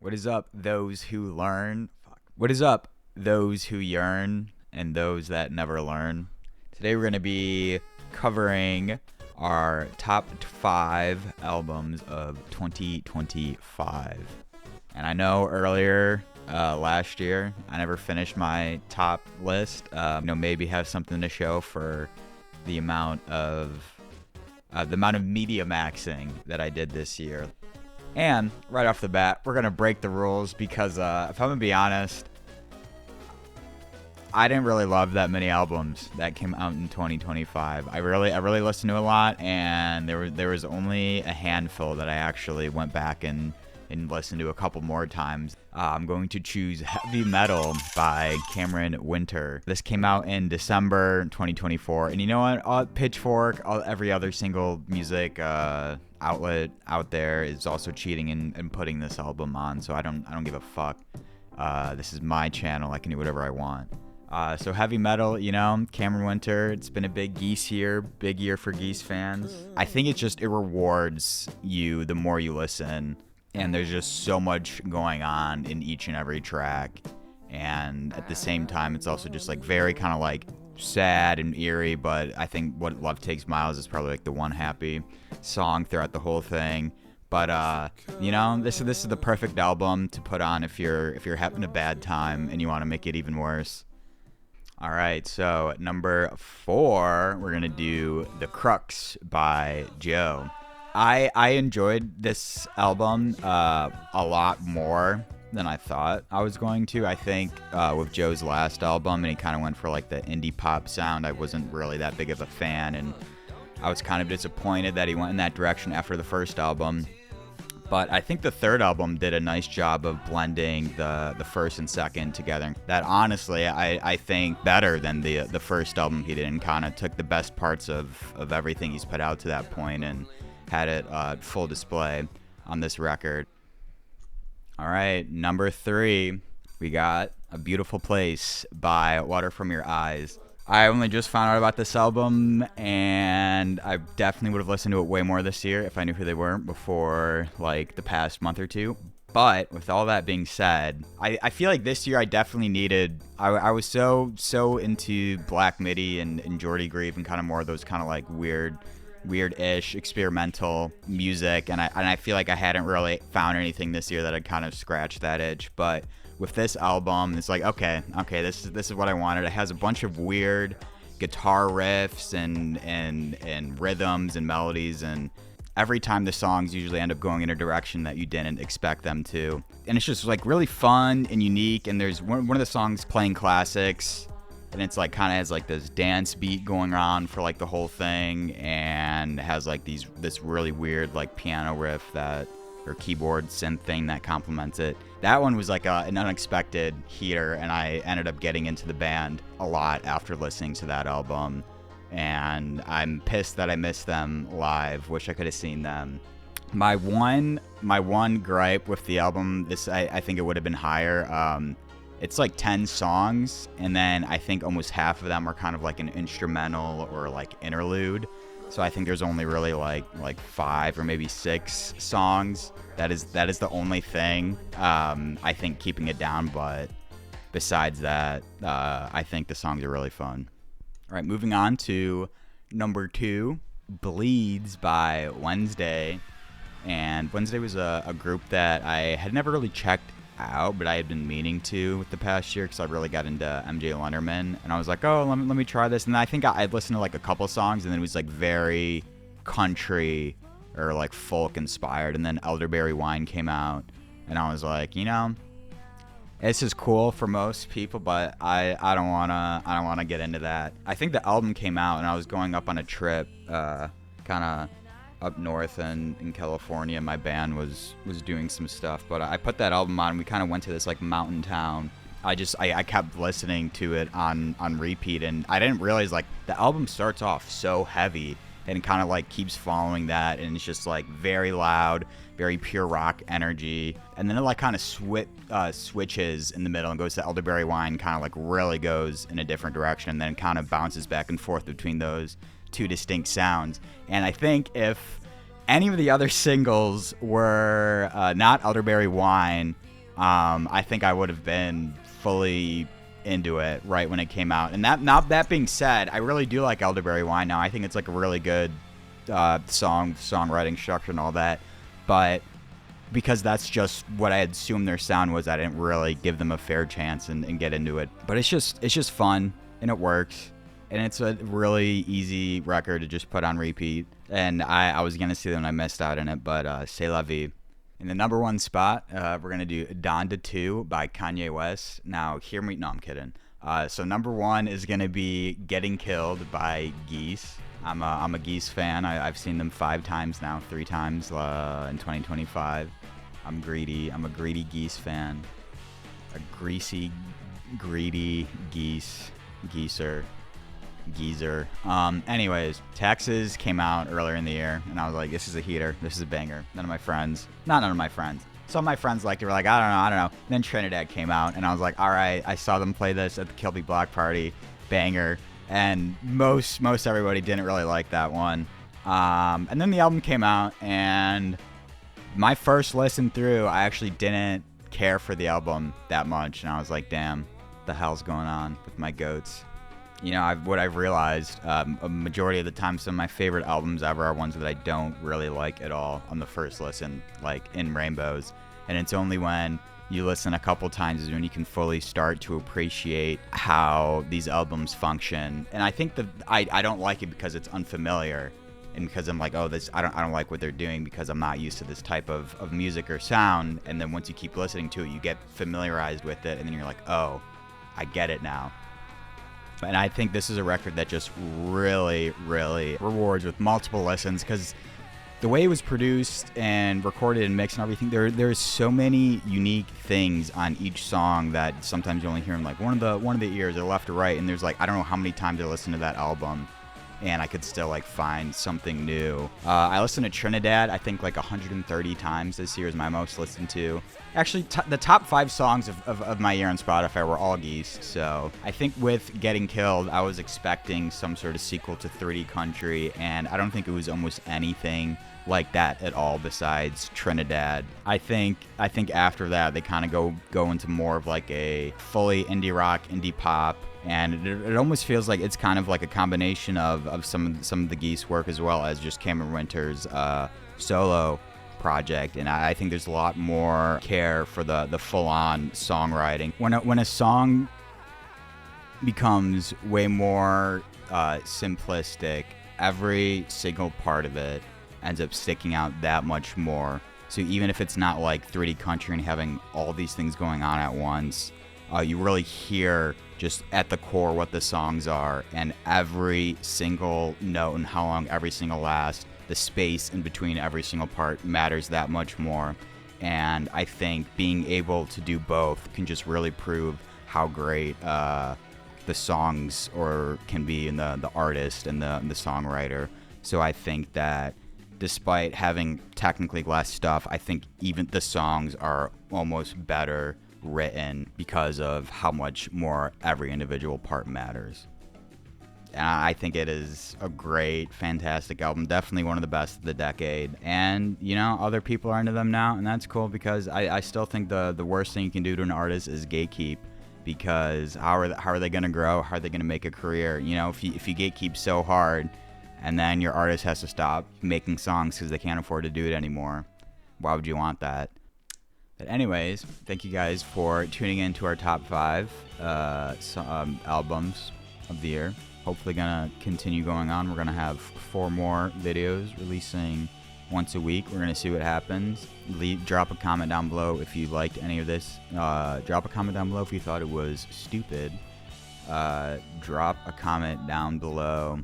What is up, those who learn? What is up, those who yearn and those that never learn? Today we're going to be covering our top 5 albums of 2025. And I know earlier last year I never finished my top list. Maybe have something to show for the amount of media maxing that I did this year. And right off the bat, we're going to break the rules because if I'm going to be honest, I didn't really love that many albums that came out in 2025. I really listened to a lot, and there was only a handful that I actually went back and listened to a couple more times. I'm going to choose Heavy Metal by Cameron Winter. This came out in December 2024, and you know what? Pitchfork, every other single music outlet out there is also cheating and putting this album on, so I don't give a fuck. This is my channel. I can do whatever I want. So Heavy Metal, Cameron Winter, it's been a big year for Geese fans. I think it rewards you the more you listen, and there's just so much going on in each and every track. And at the same time, it's also just very kind of sad and eerie, but I think What Love Takes Miles is probably the one happy song throughout the whole thing. But this is the perfect album to put on if you're having a bad time and you want to make it even worse. All right, so at number 4, we're gonna do The Crux by Joe. I enjoyed this album a lot more than I thought I was going to. I think with Joe's last album, and he kind of went for the indie pop sound, I wasn't really that big of a fan, and I was kind of disappointed that he went in that direction after the first album. But I think the third album did a nice job of blending the first and second together. That honestly, I think better than the first album he did, and kind of took the best parts of everything he's put out to that point and had it full display on this record. All right, number 3, we got A Beautiful Place by Water From Your Eyes. I only just found out about this album, and I definitely would have listened to it way more this year if I knew who they were before the past month or two. But with all that being said, I feel like this year I definitely needed. I was so into Black Midi and Jordy Grieve and kind of more of those kind of weird-ish experimental music, and I feel like I hadn't really found anything this year that had kind of scratched that itch. But with this album, it's okay, this is what I wanted. It has a bunch of weird guitar riffs and rhythms and melodies, and every time the songs usually end up going in a direction that you didn't expect them to. And it's just really fun and unique, and there's one of the songs playing classics, and it's kind of has this dance beat going on for the whole thing, and it has this really weird piano riff or keyboard synth thing that complements it. That one was an unexpected heater, and I ended up getting into the band a lot after listening to that album, and I'm pissed that I missed them live. Wish I could have seen them. My one gripe with the album, I think it would have been higher. It's 10 songs, and then I think almost half of them are kind of an instrumental or interlude. So I think there's only really 5 or maybe 6 songs. That is the only thing I think keeping it down. But besides that, I think the songs are really fun. All right, moving on to number 2, Bleeds by Wednesday. And Wednesday was a group that I had never really checked out, but I had been meaning to with the past year because I really got into MJ Lenderman, and I was let me try this. And I think I'd listened to a couple songs, and then it was very country or folk inspired, and then Elderberry Wine came out, and I was this is cool for most people, but I don't wanna get into that. I think the album came out, and I was going up on a trip kind of up north in California. My band was doing some stuff, but I put that album on, and we kind of went to this mountain town. I kept listening to it on repeat, and I didn't realize the album starts off so heavy and kind of keeps following that, and it's just very loud, very pure rock energy, and then it kind of switches in the middle and goes to Elderberry Wine, kind of really goes in a different direction, and then kind of bounces back and forth between those 2 distinct sounds. And I think if any of the other singles were not Elderberry Wine, I think I would have been fully into it right when it came out. And that being said, I really do like Elderberry Wine now. I think it's like a really good songwriting structure and all that. But because that's just what I assumed their sound was, I didn't really give them a fair chance and get into it. But it's just fun and it works. And it's a really easy record to just put on repeat. And I was going to see them and I missed out on it, but C'est La Vie. In the number 1 spot, we're going to do Donda 2 by Kanye West. Now, hear me. No, I'm kidding. So number 1 is going to be Getting Killed by Geese. I'm a Geese fan. I've seen them 5 times now, 3 times in 2025. I'm greedy. I'm a greedy Geese fan. A greasy, greedy geezer. Anyways, Texas came out earlier in the year, and I was like, this is a heater. This is a banger. None of my friends. Some of my friends liked it. Were like, I don't know. And then Trinidad came out, and I was like, all right. I saw them play this at the Kilby Block Party. Banger. And most everybody didn't really like that one. And then the album came out, and my first listen through, I actually didn't care for the album that much, and I was like, damn, the hell's going on with my goats? You know, what I've realized, a majority of the time, some of my favorite albums ever are ones that I don't really like at all on the first listen, like In Rainbows. And it's only when you listen a couple times is when you can fully start to appreciate how these albums function. And I think that I don't like it because it's unfamiliar, and because I'm like, oh, this I don't like what they're doing because I'm not used to this type of music or sound. And then once you keep listening to it, you get familiarized with it, and then you're like, oh, I get it now. And I think this is a record that just really, really rewards with multiple listens, because the way it was produced and recorded and mixed and everything, there's so many unique things on each song that sometimes you only hear them like one of the ears or left or right, and there's like, I don't know how many times I listened to that album and I could still like find something new. I listened to Trinidad, I think like 130 times this year is my most listened to. Actually, the top 5 songs of my year on Spotify were all Geese. So I think with Getting Killed, I was expecting some sort of sequel to 3D Country, and I don't think it was almost anything like that at all besides Trinidad. I think after that they kind of go into more of like a fully indie rock, indie pop, and it almost feels like it's kind of like a combination of some of the Geese work as well as just Cameron Winter's solo project. And I think there's a lot more care for the full-on songwriting. When a song becomes way more simplistic, every single part of it ends up sticking out that much more. So even if it's not like 3D Country and having all these things going on at once, you really hear just at the core what the songs are, and every single note and how long every single lasts, the space in between every single part matters that much more. And I think being able to do both can just really prove how great the songs can be in the artist and the songwriter. So I think that despite having technically less stuff, I think even the songs are almost better written because of how much more every individual part matters. And I think it is a great, fantastic album. Definitely one of the best of the decade. And, you know, other people are into them now, and that's cool, because I still think the worst thing you can do to an artist is gatekeep. Because how are they going to grow? How are they going to make a career? You know, if you gatekeep so hard, and then your artist has to stop making songs because they can't afford to do it anymore, why would you want that? But anyways, thank you guys for tuning in to our top 5 albums of the year. Hopefully gonna continue going on. We're gonna have 4 more videos releasing once a week. We're gonna see what happens. Drop a comment down below if you liked any of this. Drop a comment down below if you thought it was stupid. Drop a comment down below